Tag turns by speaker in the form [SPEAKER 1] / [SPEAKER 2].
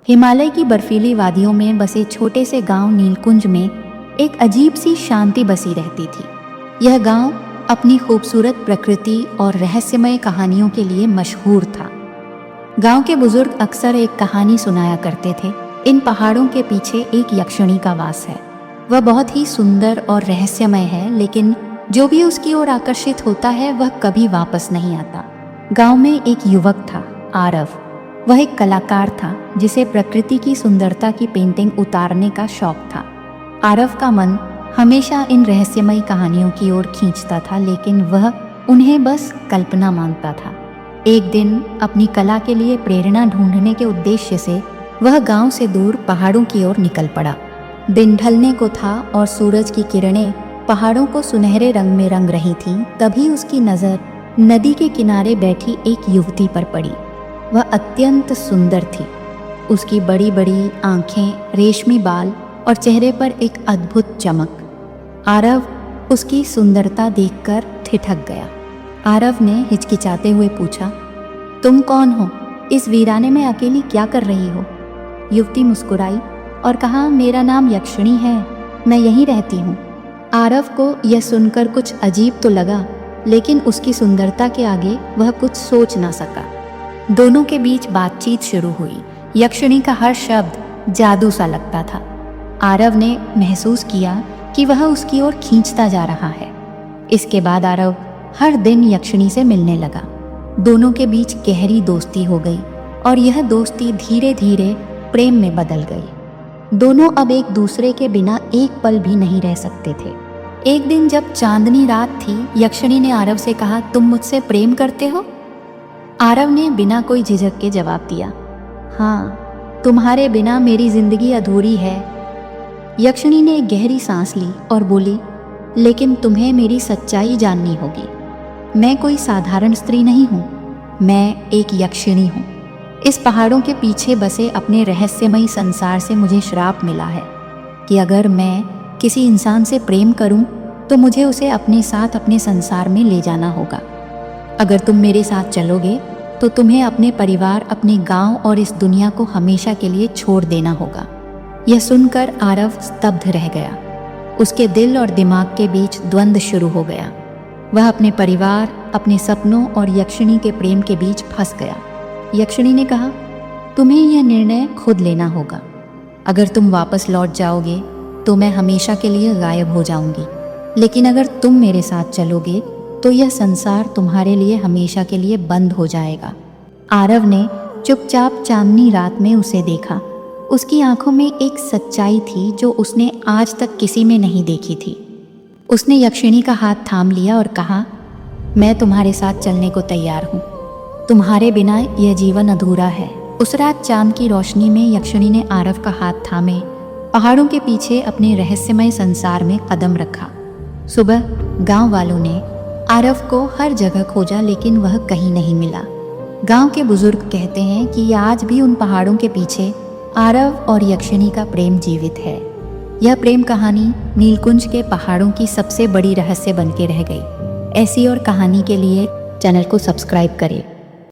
[SPEAKER 1] हिमालय की बर्फीली वादियों में बसे छोटे से गांव नीलकुंज में एक अजीब सी शांति बसी रहती थी। यह गांव अपनी खूबसूरत प्रकृति और रहस्यमय कहानियों के लिए मशहूर था। गांव के बुजुर्ग अक्सर एक कहानी सुनाया करते थे। इन पहाड़ों के पीछे एक यक्षिणी का वास है। वह बहुत ही सुंदर और रहस्यमय है, लेकिन जो भी उसकी ओर आकर्षित होता है वह कभी वापस नहीं आता। गांव में एक युवक था, आरव। वह एक कलाकार था जिसे प्रकृति की सुंदरता की पेंटिंग उतारने का शौक था। आरव का मन हमेशा इन रहस्यमय कहानियों की ओर खींचता था, लेकिन वह उन्हें बस कल्पना मानता था। एक दिन अपनी कला के लिए प्रेरणा ढूंढने के उद्देश्य से वह गांव से दूर पहाड़ों की ओर निकल पड़ा। दिन ढलने को था और सूरज की किरणें पहाड़ों को सुनहरे रंग में रंग रही थीं। तभी उसकी नज़र नदी के किनारे बैठी एक युवती पर पड़ी। वह अत्यंत सुंदर थी। उसकी बड़ी बड़ी आंखें, रेशमी बाल और चेहरे पर एक अद्भुत चमक। आरव उसकी सुंदरता देखकर ठिठक गया। आरव ने हिचकिचाते हुए पूछा, तुम कौन हो? इस वीराने में अकेली क्या कर रही हो? युवती मुस्कुराई और कहा, मेरा नाम यक्षिणी है, मैं यहीं रहती हूँ। आरव को यह सुनकर कुछ अजीब तो लगा, लेकिन उसकी सुंदरता के आगे वह कुछ सोच ना सका। दोनों के बीच बातचीत शुरू हुई। यक्षिणी का हर शब्द जादू सा लगता था। आरव ने महसूस किया कि वह उसकी ओर खींचता जा रहा है। इसके बाद आरव हर दिन यक्षिणी से मिलने लगा। दोनों के बीच गहरी दोस्ती हो गई और यह दोस्ती धीरे धीरे प्रेम में बदल गई। दोनों अब एक दूसरे के बिना एक पल भी नहीं रह सकते थे। एक दिन जब चांदनी रात थी, यक्षिणी ने आरव से कहा, तुम मुझसे प्रेम करते हो? आरव ने बिना कोई झिझक के जवाब दिया, हाँ, तुम्हारे बिना मेरी जिंदगी अधूरी है। यक्षिणी ने एक गहरी सांस ली और बोली, लेकिन तुम्हें मेरी सच्चाई जाननी होगी। मैं कोई साधारण स्त्री नहीं हूँ, मैं एक यक्षिणी हूँ। इस पहाड़ों के पीछे बसे अपने रहस्यमयी संसार से मुझे श्राप मिला है कि अगर मैं किसी इंसान से प्रेम करूं तो मुझे उसे अपने साथ अपने संसार में ले जाना होगा। अगर तुम मेरे साथ चलोगे तो तुम्हें अपने परिवार, अपने गांव और इस दुनिया को हमेशा के लिए छोड़ देना होगा। यह सुनकर आरव स्तब्ध रह गया। उसके दिल और दिमाग के बीच द्वंद्व शुरू हो गया। वह अपने परिवार, अपने सपनों और यक्षिणी के प्रेम के बीच फंस गया। यक्षिणी ने कहा, तुम्हें यह निर्णय खुद लेना होगा। अगर तुम वापस लौट जाओगे तो मैं हमेशा के लिए गायब हो जाऊंगी, लेकिन अगर तुम मेरे साथ चलोगे तो यह संसार तुम्हारे लिए हमेशा के लिए बंद हो जाएगा। आरव ने चुपचाप चांदनी रात में उसे देखा। उसकी आंखों में एक सच्चाई थी जो उसने आज तक किसी में नहीं देखी थी। उसने यक्षिणी का हाथ थाम लिया और कहा, मैं तुम्हारे साथ चलने को तैयार हूँ। तुम्हारे बिना यह जीवन अधूरा है। उस रात चांद की रोशनी में यक्षिणी ने आरव का हाथ थामे पहाड़ों के पीछे अपने रहस्यमय संसार में कदम रखा। सुबह गांव वालों ने आरव को हर जगह खोजा, लेकिन वह कहीं नहीं मिला। गांव के बुजुर्ग कहते हैं कि आज भी उन पहाड़ों के पीछे आरव और यक्षिणी का प्रेम जीवित है। यह प्रेम कहानी नीलकुंज के पहाड़ों की सबसे बड़ी रहस्य बन के रह गई। ऐसी और कहानी के लिए चैनल को सब्सक्राइब करें।